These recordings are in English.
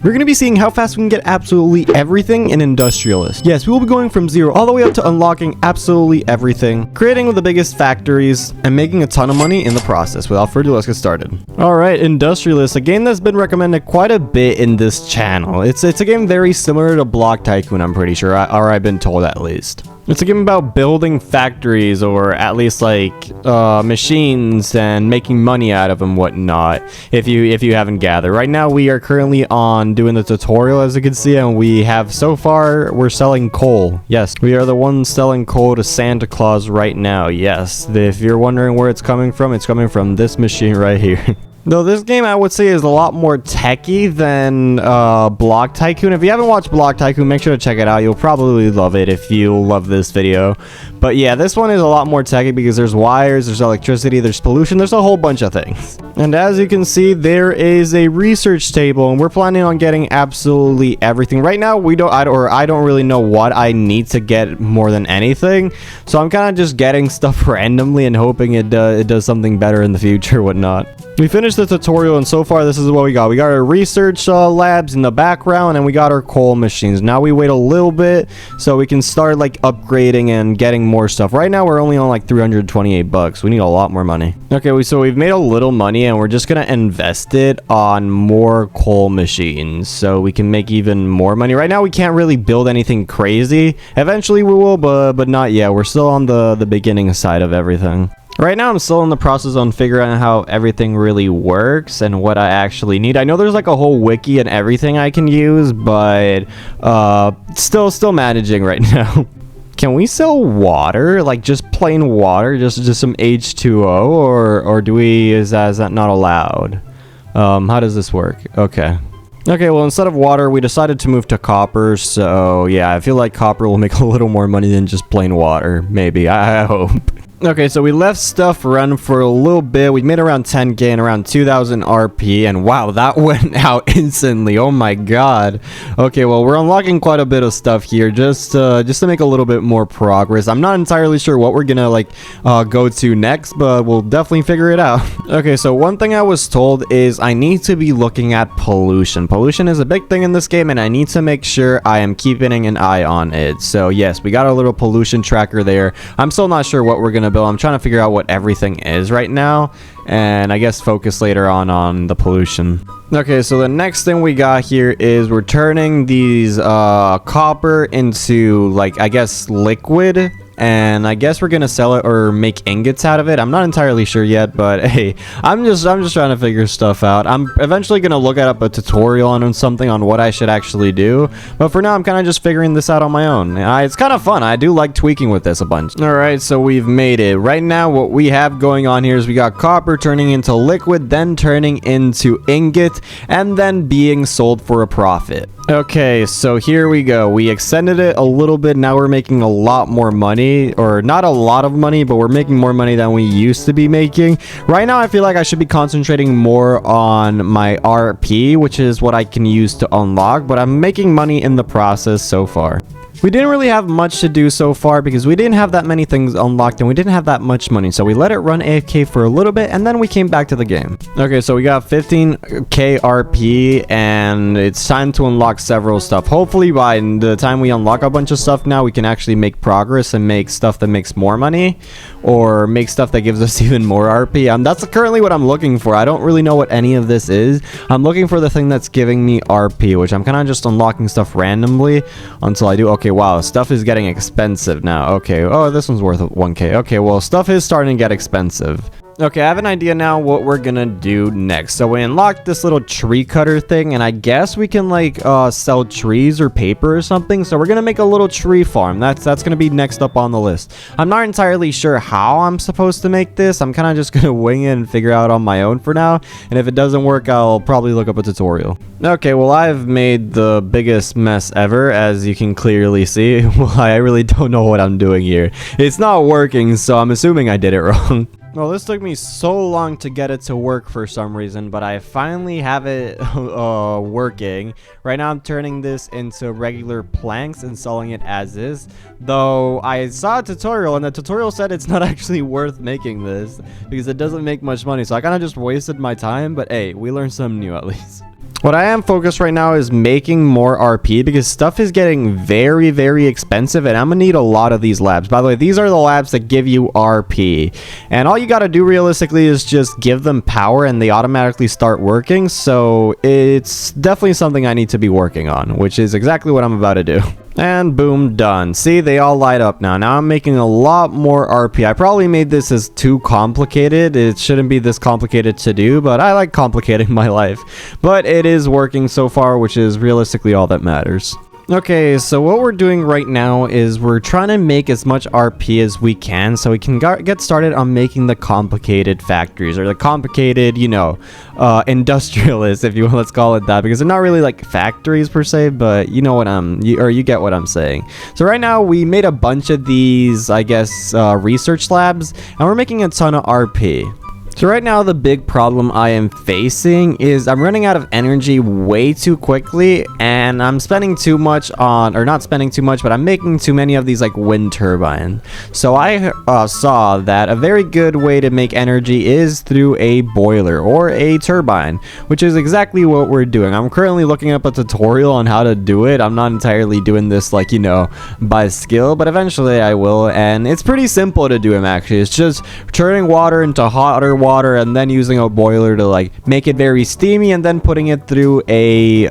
We're going to be seeing how fast we can get absolutely everything in Industrialist. Yes, we will be going from 0 all the way up to unlocking absolutely everything, creating the biggest factories, and making a ton of money in the process. Without further ado, let's get started. Alright, Industrialist, a game that's been recommended quite a bit in this channel. It's a game very similar to Block Tycoon, I'm pretty sure, or I've been told at least. It's a game about building factories, or at least like machines, and making money out of them, whatnot. If you haven't gathered, right now we are currently on doing the tutorial, as you can see, and we have so far we're selling coal. Yes, we are the ones selling coal to Santa Claus right now. Yes, if you're wondering where it's coming from this machine right here. Though this game, I would say, is a lot more techy than Block Tycoon. If you haven't watched Block Tycoon, make sure to check it out. You'll probably love it if you love this video. But yeah, this one is a lot more techy because there's wires, there's electricity, there's pollution, there's a whole bunch of things. And as you can see, there is a research table, and we're planning on getting absolutely everything. Right now, I don't really know what I need to get more than anything. So I'm kind of just getting stuff randomly and hoping it does something better in the future, whatnot. We finished the tutorial, and so far this is what we got. We got our research labs in the background, and we got our coal machines. Now we wait a little bit so we can start like upgrading and getting more stuff. Right now we're only on like 328 bucks. We need a lot more money. Okay, so we've made a little money, and we're just gonna invest it on more coal machines so we can make even more money. Right now we can't really build anything crazy. Eventually we will, but not yet. We're still on the beginning side of everything. Right now, I'm still in the process on figuring out how everything really works and what I actually need. I know there's like a whole wiki and everything I can use, but still managing right now. Can we sell water? Like just plain water? Just some H2O? Or is that not allowed? How does this work? Okay, well, instead of water, we decided to move to copper. So yeah, I feel like copper will make a little more money than just plain water. Maybe, I hope. Okay, so we left stuff run for a little bit. We made around 10k and around 2000 RP, and wow, that went out instantly. Oh my god. Okay, well, we're unlocking quite a bit of stuff here just to make a little bit more progress. I'm not entirely sure what we're gonna like go to next, but we'll definitely figure it out. Okay, so one thing I was told is I need to be looking at pollution. Pollution is a big thing in this game, and I need to make sure I am keeping an eye on it. So yes, we got our little pollution tracker there. I'm still not sure what we're gonna build. I'm trying to figure out what everything is right now, and I guess focus later on the pollution. Okay, so the next thing we got here is we're turning these copper into, like, I guess liquid, and I guess we're gonna sell it or make ingots out of it. I'm not entirely sure yet, but hey, I'm just trying to figure stuff out. I'm eventually gonna look up a tutorial on something on what I should actually do, but for now I'm kind of just figuring this out on my own. It's kind of fun. I do like tweaking with this a bunch. All right, so we've made it. Right now what we have going on here is we got copper turning into liquid, then turning into ingot, and then being sold for a profit. Okay, so here we go. We extended it a little bit. Now we're making a lot more money, or not a lot of money, but we're making more money than we used to be making. Right now, I feel like I should be concentrating more on my RP, which is what I can use to unlock, but I'm making money in the process so far. We didn't really have much to do so far because we didn't have that many things unlocked and we didn't have that much money. So we let it run AFK for a little bit and then we came back to the game. Okay, so we got 15k RP and it's time to unlock several stuff. Hopefully by the time we unlock a bunch of stuff now, we can actually make progress and make stuff that makes more money or make stuff that gives us even more RP. That's currently what I'm looking for. I don't really know what any of this is. I'm looking for the thing that's giving me RP, which I'm kind of just unlocking stuff randomly until I do. Okay, wow, stuff is getting expensive now. Okay, oh, this one's worth 1k. Okay, well, stuff is starting to get expensive. Okay, I have an idea now what we're gonna do next. So we unlocked this little tree cutter thing, and I guess we can like sell trees or paper or something. So we're gonna make a little tree farm. That's gonna be next up on the list. I'm not entirely sure how I'm supposed to make this. I'm kind of just gonna wing it and figure out on my own for now. And if it doesn't work, I'll probably look up a tutorial. Okay, well, I've made the biggest mess ever, as you can clearly see. Well, I really don't know what I'm doing here. It's not working, so I'm assuming I did it wrong. Well, this took me so long to get it to work for some reason, but I finally have it working. Right now, I'm turning this into regular planks and selling it as is. Though I saw a tutorial, and the tutorial said it's not actually worth making this because it doesn't make much money. So I kind of just wasted my time, but hey, we learned something new at least. What I am focused right now is making more RP because stuff is getting very, very expensive and I'm gonna need a lot of these labs. By the way, these are the labs that give you RP. And all you gotta do realistically is just give them power and they automatically start working. So it's definitely something I need to be working on, which is exactly what I'm about to do. And boom, done. See, they all light up now. Now I'm making a lot more RP. I probably made this as too complicated. It shouldn't be this complicated to do, but I like complicating my life. But it is working so far, which is realistically all that matters. Okay, so what we're doing right now is we're trying to make as much RP as we can so we can get started on making the complicated factories or the complicated, you know, industrialists, if you will, let's call it that, because they're not really like factories per se, but you know what you get what I'm saying. So right now we made a bunch of these, I guess, research labs, and we're making a ton of RP. So right now the big problem I am facing is I'm running out of energy way too quickly and I'm spending too much on, or not spending too much, but I'm making too many of these like wind turbines. So I saw that a very good way to make energy is through a boiler or a turbine, which is exactly what we're doing. I'm currently looking up a tutorial on how to do it. I'm not entirely doing this like, you know, by skill, but eventually I will, and it's pretty simple to do them actually. It's just turning water into hotter water and then using a boiler to like make it very steamy and then putting it through a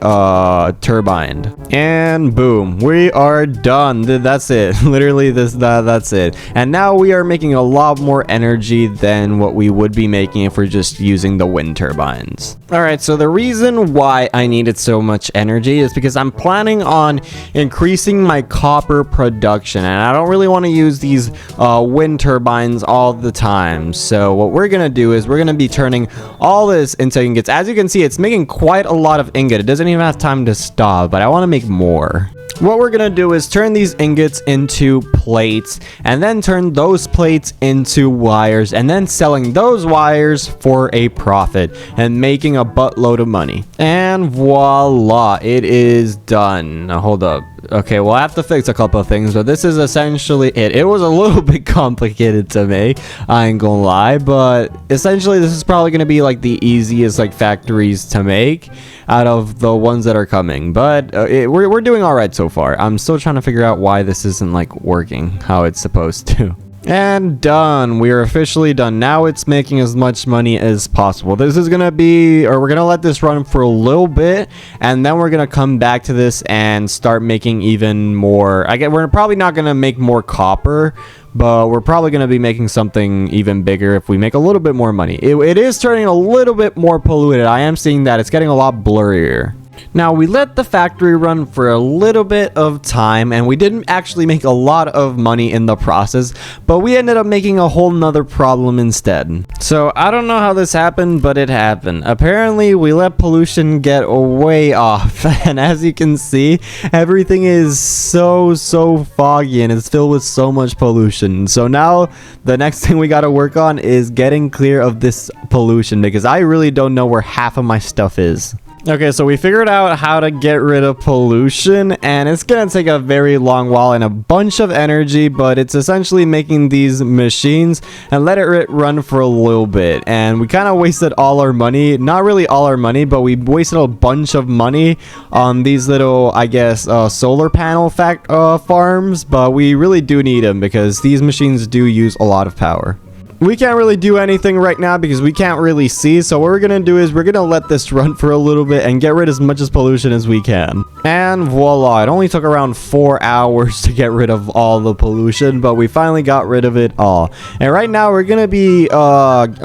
turbine, and boom, we are done. That's it. Literally that's it. And now we are making a lot more energy than what we would be making if we're just using the wind turbines. All right, so the reason why I needed so much energy is because I'm planning on increasing my copper production and I don't really want to use these wind turbines all the time. So what we're gonna do is we're going to be turning all this into ingots. As you can see, it's making quite a lot of ingot. It doesn't even have time to stop, but I want to make more. What we're going to do is turn these ingots into plates and then turn those plates into wires and then selling those wires for a profit and making a buttload of money. And voila, it is done. Now hold up. Okay, well I have to fix a couple of things, but this is essentially it. It was a little bit complicated to make, I ain't gonna lie, but essentially this is probably gonna be like the easiest like factories to make out of the ones that are coming. But we're doing all right so far. I'm still trying to figure out why this isn't like working how it's supposed to. And done. We are officially done. Now it's making as much money as possible. This is gonna be, or we're gonna let this run for a little bit, and then we're gonna come back to this and start making even more. We're probably not gonna make more copper, but we're probably gonna be making something even bigger if we make a little bit more money. It is turning a little bit more polluted. I am seeing that it's getting a lot blurrier. Now, we let the factory run for a little bit of time and we didn't actually make a lot of money in the process, but we ended up making a whole nother problem instead. So I don't know how this happened, but it happened. Apparently, we let pollution get way off, and as you can see, everything is so foggy and it's filled with so much pollution. So now the next thing we got to work on is getting clear of this pollution, because I really don't know where half of my stuff is. Okay, so we figured out how to get rid of pollution, and it's gonna take a very long while and a bunch of energy, but it's essentially making these machines and let it run for a little bit. And we kind of wasted all our money, not really all our money, but we wasted a bunch of money on these little, I guess, solar panel farms, but we really do need them because these machines do use a lot of power. We can't really do anything right now because we can't really see, so what we're gonna do is we're gonna let this run for a little bit and get rid of as much as pollution as we can. And voila, it only took around 4 hours to get rid of all the pollution, but we finally got rid of it all. And right now we're gonna be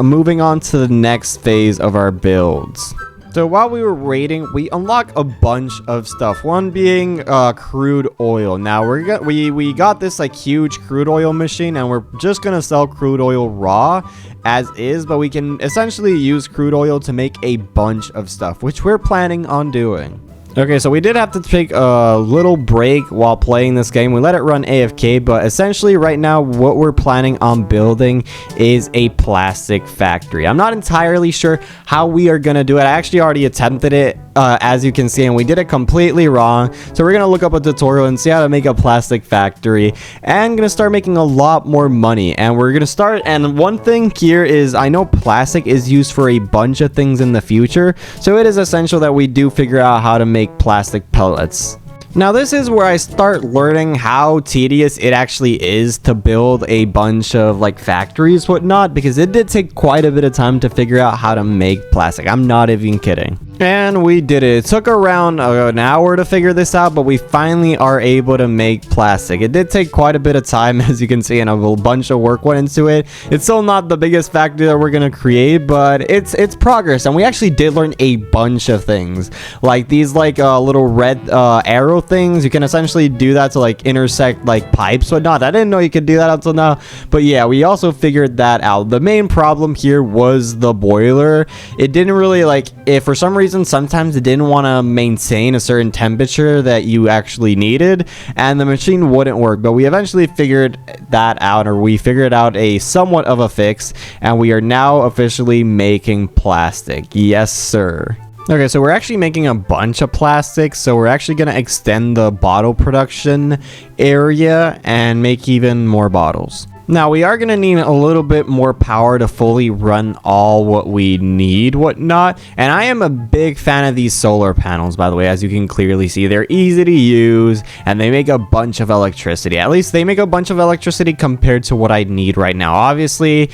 moving on to the next phase of our builds. So while we were waiting, we unlocked a bunch of stuff. One being crude oil. Now we got this like huge crude oil machine, and we're just gonna sell crude oil raw as is, but we can essentially use crude oil to make a bunch of stuff, which we're planning on doing. Okay, so we did have to take a little break while playing this game. We let it run AFK, but essentially right now what we're planning on building is a plastic factory. I'm not entirely sure how we are going to do it. I actually already attempted it as you can see, and we did it completely wrong. So we're gonna look up a tutorial and see how to make a plastic factory, and gonna start making a lot more money. And we're gonna start, and one thing here is, I know plastic is used for a bunch of things in the future, so it is essential that we do figure out how to make plastic pellets. Now this is where I start learning how tedious it actually is to build a bunch of like factories, whatnot, because it did take quite a bit of time to figure out how to make plastic. I'm not even kidding. And we did it. It took around an hour to figure this out, but we finally are able to make plastic. It did take quite a bit of time, as you can see, and a bunch of work went into it. It's still not the biggest factory that we're gonna create, but it's progress, and we actually did learn a bunch of things, like these like little red arrow things. You can essentially do that to like intersect like pipes, whatnot. I didn't know you could do that until now, but yeah, we also figured that out. The main problem here was the boiler. It didn't really like, if for some reason sometimes it didn't want to maintain a certain temperature that you actually needed, and the machine wouldn't work. But we eventually figured that out, or we figured out a somewhat of a fix, and we are now officially making plastic. Yes, sir. Okay, so we're actually making a bunch of plastic, so we're actually going to extend the bottle production area and make even more bottles. Now, we are going to need a little bit more power to fully run all what we need, whatnot. And I am a big fan of these solar panels, by the way, as you can clearly see. They're easy to use, and they make a bunch of electricity. At least they make a bunch of electricity compared to what I need right now. Obviously,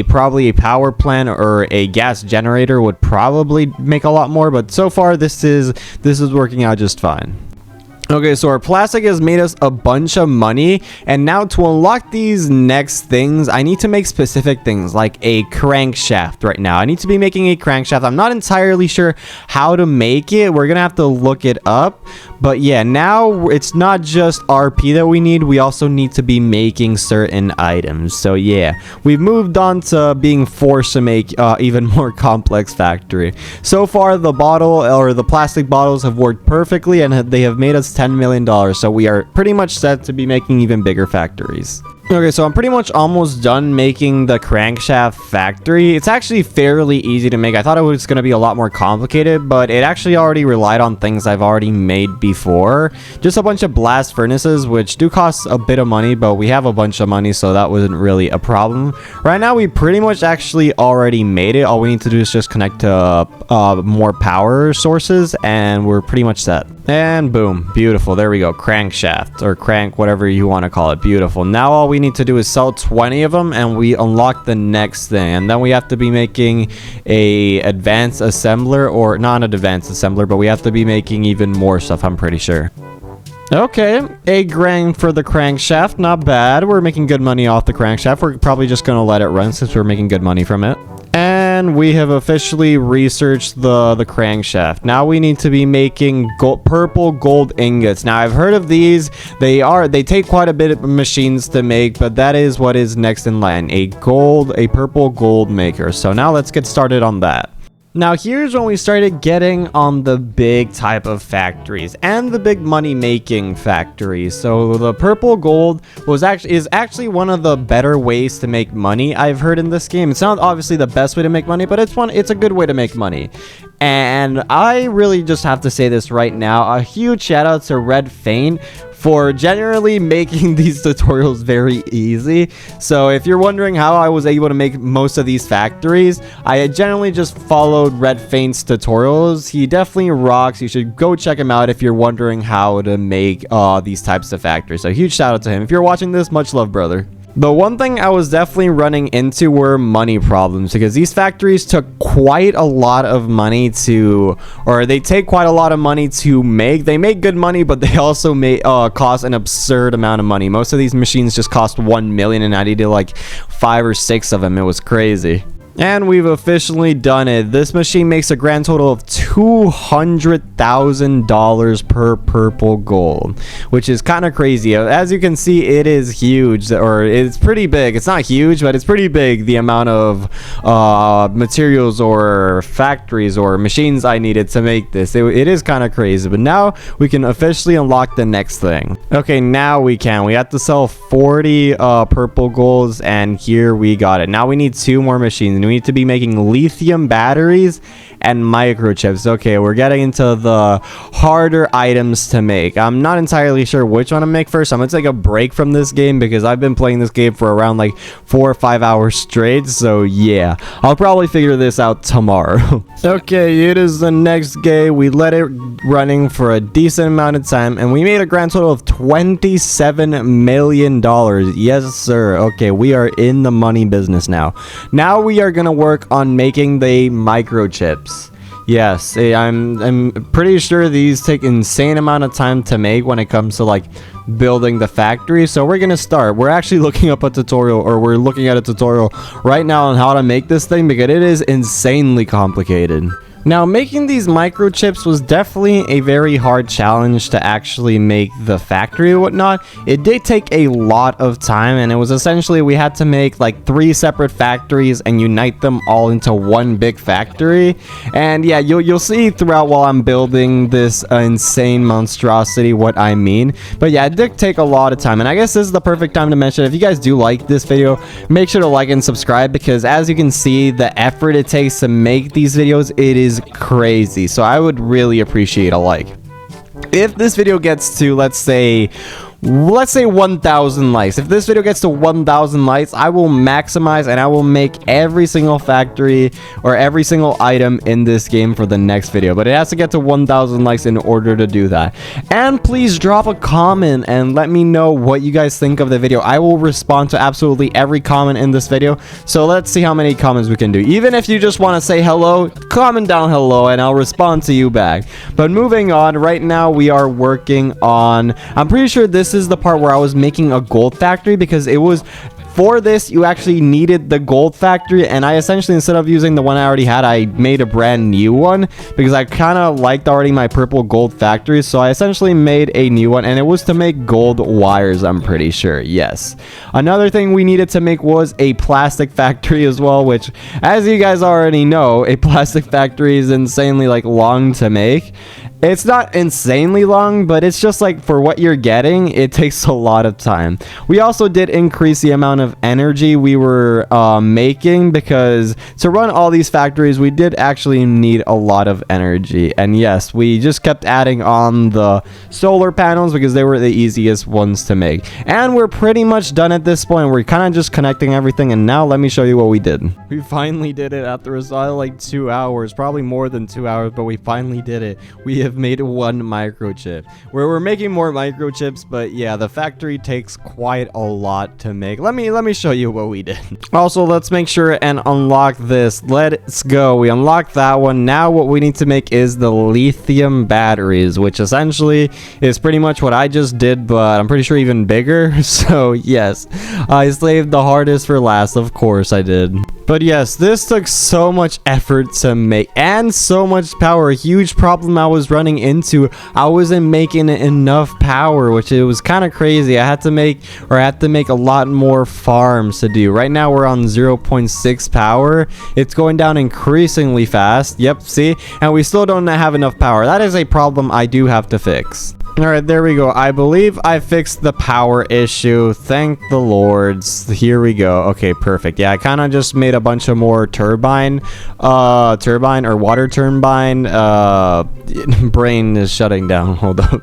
probably a power plant or a gas generator would probably make a lot more, but so far this is working out just fine. Okay, so our plastic has made us a bunch of money, and now to unlock these next things, I need to make specific things like a crankshaft right now. I need to be making a crankshaft. I'm not entirely sure how to make it. We're gonna have to look it up. But yeah, now it's not just RP that we need. We also need to be making certain items. So yeah, we've moved on to being forced to make even more complex factory. So far, the bottle or the plastic bottles have worked perfectly, and they have made us $10 million. So we are pretty much set to be making even bigger factories. Okay, so I'm pretty much almost done making the crankshaft factory. It's actually fairly easy to make. I thought it was going to be a lot more complicated, but it actually already relied on things I've already made before. Just a bunch of blast furnaces, which do cost a bit of money, but we have a bunch of money, so that wasn't really a problem. Right now, we pretty much actually already made it. All we need to do is just connect to more power sources, and we're pretty much set. And boom, beautiful. There we go. Crankshaft, or crank, whatever you want to call it. Beautiful. Now all we need to do is sell 20 of them, and we unlock the next thing. And then we have to be making a advanced assembler, or not an advanced assembler, but we have to be making even more stuff, I'm pretty sure. Okay, $8 for the crankshaft. Not bad. We're making good money off the crankshaft. We're probably just going to let it run since we're making good money from it. And we have officially researched the crankshaft. Now we need to be making purple gold ingots. Now I've heard of these. They take quite a bit of machines to make, but that is what is next in line. A purple gold maker. So now let's get started on that. Now here's when we started getting on the big type of factories and the big money making factories. So the purple gold is actually one of the better ways to make money I've heard in this game. It's not obviously the best way to make money, but it's a good way to make money. And I really just have to say this right now. A huge shout out to Red Faint for generally making these tutorials very easy. So if you're wondering how I was able to make most of these factories, I generally just followed Red Faint's tutorials. He definitely rocks. You should go check him out if you're wondering how to make these types of factories. So huge shout out to him. If you're watching this, much love, brother. The one thing I was definitely running into were money problems, because these factories took quite a lot of money they take quite a lot of money to make. They make good money, but they also cost an absurd amount of money. Most of these machines just cost 1 million, and I needed like 5 or 6 of them. It was crazy. And we've officially done it. This machine makes a grand total of $200,000 per purple gold, which is kind of crazy. As you can see, it is huge, or it's pretty big. It's not huge, but it's pretty big, the amount of materials or factories or machines I needed to make this. It is kind of crazy, but now we can officially unlock the next thing. Okay, now we can. We have to sell 40 purple golds, and here we got it. Now we need 2 more machines. We need to be making lithium batteries and microchips. Okay, we're getting into the harder items to make. I'm not entirely sure which one to make first. I'm gonna take a break from this game because I've been playing this game for around like 4 or 5 hours straight. So yeah, I'll probably figure this out tomorrow. Okay, it is the next game. We let it running for a decent amount of time and we made a grand total of $27 million. Yes, sir. Okay, we are in the money business now. Now we are gonna work on making the microchips. Yes, I'm pretty sure these take insane amount of time to make when it comes to like building the factory. So we're gonna start. We're actually looking up a tutorial, or we're looking at a tutorial right now on how to make this thing because it is insanely complicated. Now, making these microchips was definitely a very hard challenge to actually make the factory and whatnot. It did take a lot of time, and it was essentially we had to make like 3 separate factories and unite them all into one big factory. And yeah, you'll see throughout while I'm building this insane monstrosity what I mean. But yeah, it did take a lot of time, and I guess this is the perfect time to mention, if you guys do like this video, make sure to like and subscribe, because as you can see, the effort it takes to make these videos, it is crazy. So I would really appreciate a like. If this video gets to, let's say 1,000 likes. If this video gets to 1,000 likes, I will maximize and I will make every single factory or every single item in this game for the next video. But it has to get to 1,000 likes in order to do that. And please drop a comment and let me know what you guys think of the video. I will respond to absolutely every comment in this video. So let's see how many comments we can do. Even if you just want to say hello, comment down hello and I'll respond to you back. But moving on, right now we are working on, I'm pretty sure this is the part where I was making a gold factory, because it was for this you actually needed the gold factory, and I essentially, instead of using the one I already had, I made a brand new one because I kind of liked already my purple gold factory. So I essentially made a new one, and it was to make gold wires, I'm pretty sure. Yes, another thing we needed to make was a plastic factory as well, which, as you guys already know, a plastic factory is insanely like long to make. It's not insanely long, but it's just like for what you're getting, it takes a lot of time. We also did increase the amount of energy we were making, because to run all these factories, we did actually need a lot of energy. And yes, we just kept adding on the solar panels because they were the easiest ones to make. And we're pretty much done at this point. We're kind of just connecting everything. And now let me show you what we did. We finally did it after a solid like 2 hours, probably more than 2 hours, but we finally did it. We have made one microchip. We're making more microchips, but yeah, the factory takes quite a lot to make. Let me show you what we did. Also, let's make sure and unlock this. Let's go. We unlocked that one. Now what we need to make is the lithium batteries, which essentially is pretty much what I just did, but I'm pretty sure even bigger. So yes, I saved the hardest for last. Of course I did. But yes, this took so much effort to make and so much power. A huge problem I was running into, I wasn't making enough power, which it was kind of crazy. I had to make a lot more farms to do. Right now we're on 0.6 power. It's going down increasingly fast. Yep, see? And we still don't have enough power. That is a problem I do have to fix. Alright, there we go. I believe I fixed the power issue. Thank the lords. Here we go. Okay, perfect. Yeah, I kind of just made a bunch of more turbine or water turbine. Brain is shutting down. Hold up.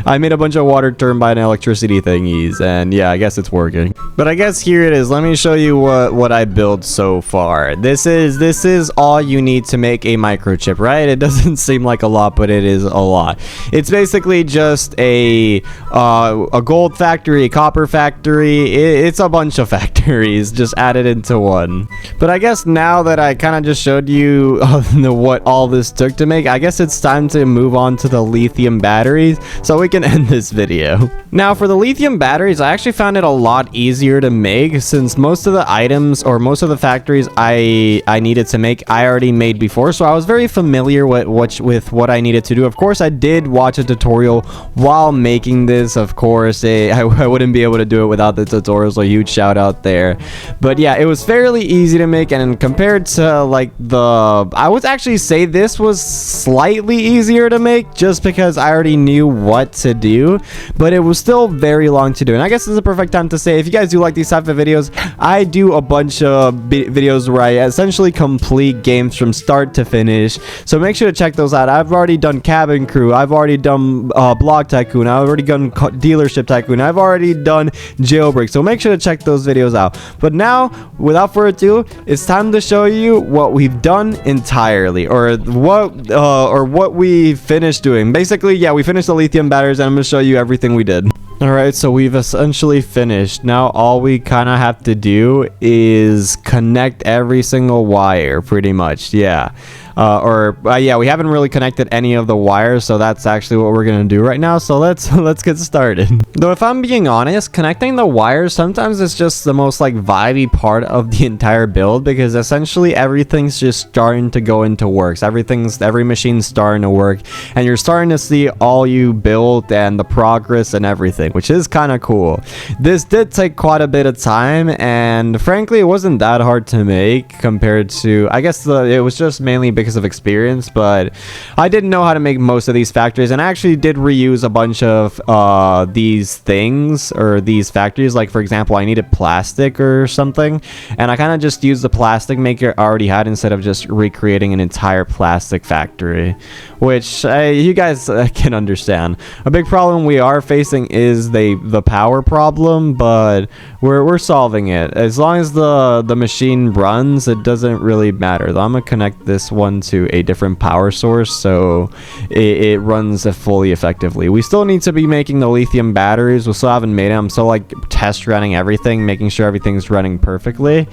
I made a bunch of water turbine electricity thingies, and yeah, I guess it's working. But I guess here it is. Let me show you what I built so far. This is all you need to make a microchip, right? It doesn't seem like a lot, but it is a lot. It's basically just a gold factory, a copper factory. It's a bunch of factories just added into one. But I guess now that I kind of just showed you what all this took to make, I guess it's time to move on to the lithium batteries so we can end this video. Now for the lithium batteries, I actually found it a lot easier to make, since most of the items or most of the factories I needed to make I already made before, so I was very familiar with what I needed to do. Of course, I did watch a tutorial while making this. Of course, I wouldn't be able to do it without the tutorials, so a huge shout out there. But yeah, it was fairly easy to make, and compared to like I would actually say this was slightly easier to make just because I already knew what to do, but it was still very long to do. And I guess this is a perfect time to say, if you guys do like these type of videos, I do a bunch of videos where I essentially complete games from start to finish, so make sure to check those out. I've already done Cabin Crew, I've already done Block Tycoon, I've already done Dealership Tycoon, I've already done Jailbreak, so make sure to check those videos out. But now, without further ado, it's time to show you what we've done entirely, or what we finished doing. Basically, yeah, we finished the lithium batteries, and I'm gonna show you everything we did. Alright, so we've essentially finished. Now all we kind of have to do is connect every single wire, pretty much. Yeah. Yeah, we haven't really connected any of the wires, so that's actually what we're gonna do right now. So let's get started. Though if I'm being honest, connecting the wires sometimes is just the most like vibey part of the entire build, because essentially everything's just starting to go into works. Every machine's starting to work, and you're starting to see all you built and the progress and everything, which is kind of cool. This did take quite a bit of time, and frankly it wasn't that hard to make compared to, I guess it was just mainly because of experience, but I didn't know how to make most of these factories, and I actually did reuse a bunch of these things, or these factories. Like for example, I needed plastic or something, and I kind of just used the plastic maker I already had instead of just recreating an entire plastic factory, which you guys can understand. A big problem we are facing is the power problem, but we're solving it. As long as the machine runs, it doesn't really matter. I'm gonna connect this one to a different power source so it runs fully effectively. We still need to be making the lithium batteries. We still haven't made it. I'm still like test running everything, making sure everything's running perfectly.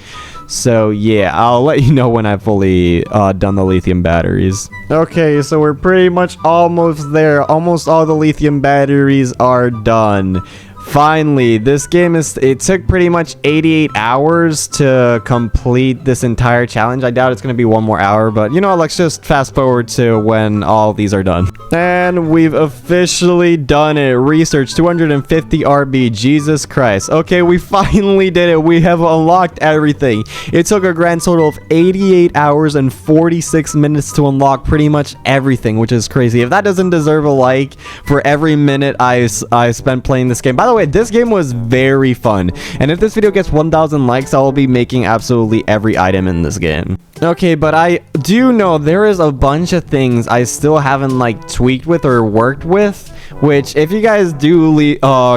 So yeah, I'll let you know when I've fully done the lithium batteries. Okay, so we're pretty much almost there. Almost all the lithium batteries are done. Finally, this game it took pretty much 88 hours to complete this entire challenge. I doubt it's going to be one more hour, but you know, let's just fast forward to when all these are done. And we've officially done it. Research 250 RB. Jesus Christ. Okay, we finally did it. We have unlocked everything. It took a grand total of 88 hours and 46 minutes to unlock pretty much everything, which is crazy. If that doesn't deserve a like for every minute I spent playing this game. By the way, this game was very fun, and if this video gets 1,000 likes, I will be making absolutely every item in this game. Okay, but I do know there is a bunch of things I still haven't like tweaked with or worked with, which if you guys do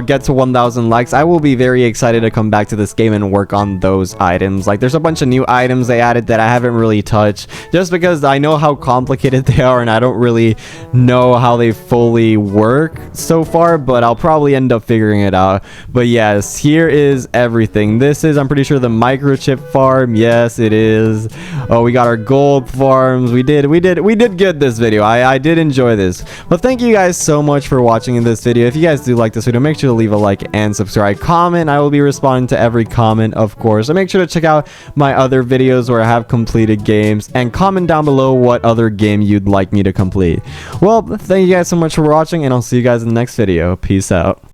get to 1,000 likes, I will be very excited to come back to this game and work on those items. Like there's a bunch of new items they added that I haven't really touched, just because I know how complicated they are and I don't really know how they fully work so far, but I'll probably end up figuring it out. But yes, here is everything. This is, I'm pretty sure, the microchip farm. Yes, it is. Oh, we got our gold farms. We did good this video. I did enjoy this. But thank you guys so much for watching in this video. If you guys do like this video, make sure to leave a like and subscribe. Comment. I will be responding to every comment, of course. So make sure to check out my other videos where I have completed games, and comment down below what other game you'd like me to complete. Well, thank you guys so much for watching, and I'll see you guys in the next video. Peace out.